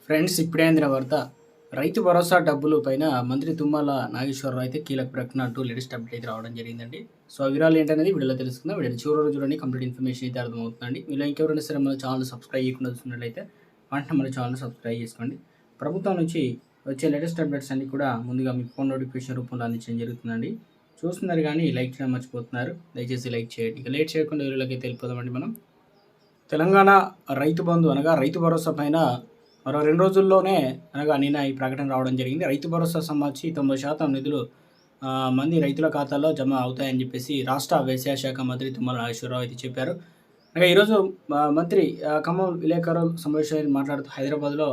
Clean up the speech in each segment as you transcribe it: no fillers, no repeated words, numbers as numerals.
Friends ఇప్పుడే అందిన వార్త రైతు భరోసా డబ్బులు పైన మంత్రి తుమ్మల నాగేశ్వరరావు అయితే కీలక ప్రకటన అంటూ లేటెస్ట్ అప్డేట్ అయితే రావడం జరిగిందండి. సో ఆ వివరాలు ఏంటనేది వీడియోలో తెలుసుకుందాం. వీడియో చివరి రోజు చూడండి, కంప్లీట్ ఇన్ఫర్మేషన్ అయితే అర్థమవుతుందండి. మీలో ఇంకెవరైనా సరే మన ఛానల్ సబ్స్క్రైబ్ చేయకుండా చూస్తున్నట్లయితే వెంటనే మన ఛానల్ సబ్స్క్రైబ్ చేసుకోండి. ప్రభుత్వం నుంచి వచ్చే లేటెస్ట్ అప్డేట్స్ అన్ని కూడా ముందుగా మీ ఫోన్ నోటిఫికేషన్ రూపంలో అందించడం జరుగుతుందండి. చూస్తున్నారు కానీ లైక్ చేయడం మర్చిపోతున్నారు. దయచేసి లైక్ చేయండి. ఇక లేట్ చేయకుండా వీడియోలోకి వెళ్ళిపోదామండి. మనం తెలంగాణ రైతు బంధు అనగా రైతు భరోసా పైన మరో 2 రోజుల్లోనే అనగా నిన్న ఈ ప్రకటన రావడం జరిగింది. రైతు భరోసా సంబంధించి 90% నిధులు మంది రైతుల ఖాతాల్లో జమ అవుతాయని చెప్పేసి రాష్ట్ర వ్యవసాయ శాఖ మంత్రి తుమ్మల నాగేశ్వరరావు అయితే చెప్పారు. అనగా ఈరోజు మంత్రి ఖమ్మం విలేకరుల సమావేశంలో మాట్లాడుతూ హైదరాబాద్లో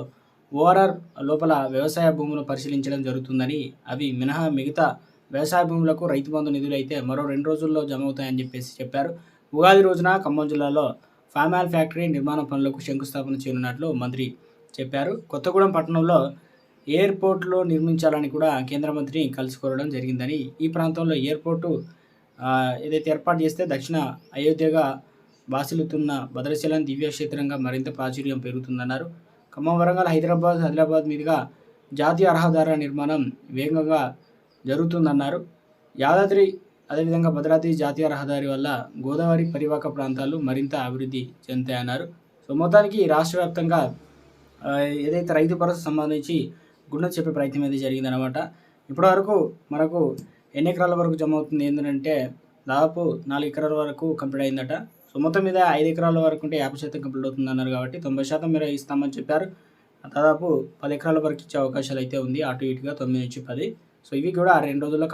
ఓఆర్ఆర్ లోపల వ్యవసాయ భూములను పరిశీలించడం జరుగుతుందని, అవి మినహా మిగతా వ్యవసాయ భూములకు రైతు బంధు నిధులు అయితే మరో 2 రోజుల్లో జమ అవుతాయని చెప్పేసి చెప్పారు. ఉగాది రోజున ఖమ్మం జిల్లాలో ఫామ్ ఆయిల్ ఫ్యాక్టరీ నిర్మాణ పనులకు శంకుస్థాపన చేయనున్నట్లు మంత్రి చెప్పారు. కొత్తగూడెం పట్టణంలో ఎయిర్పోర్టులో నిర్మించాలని కూడా కేంద్ర మంత్రిని కలిసి కోరడం జరిగిందని, ఈ ప్రాంతంలో ఎయిర్పోర్టు ఏదైతే ఏర్పాటు చేస్తే దక్షిణ అయోధ్యగా బాసిల్లుతున్న భద్రాచలం దివ్యక్షేత్రంగా మరింత ప్రాచుర్యం పెరుగుతుందన్నారు. ఖమ్మం, వరంగల్, హైదరాబాద్, ఆదిలాబాద్ మీదుగా జాతీయ రహదారుల నిర్మాణం వేగంగా జరుగుతుందన్నారు. యాదాద్రి అదేవిధంగా భద్రాద్రి జాతీయ రహదారి వల్ల గోదావరి పరివాహక ప్రాంతాలు మరింత అభివృద్ధి చెందుతాయన్నారు. సో మొత్తానికి రాష్ట్ర వ్యాప్తంగా ఏదైతే రైతు భరోసా సంబంధించి గుండె చెప్పే ప్రయత్నం అయితే జరిగిందనమాట. ఇప్పటివరకు మనకు ఎన్ని ఎకరాల వరకు జమ అవుతుంది ఏంటంటే దాదాపు 4 ఎకరాల వరకు కంప్లీట్ అయిందట. సో మొత్తం మీద 5 ఎకరాల వరకు ఉంటే 50% కంప్లీట్ అవుతుంది అన్నారు. కాబట్టి 90% మీరు ఇస్తామని చెప్పారు. దాదాపు 10 ఎకరాల వరకు ఇచ్చే అవకాశాలు అయితే ఉంది, అటు ఇటుగా 9 నుంచి 10. సో ఇవి కూడా 2 రోజుల్లో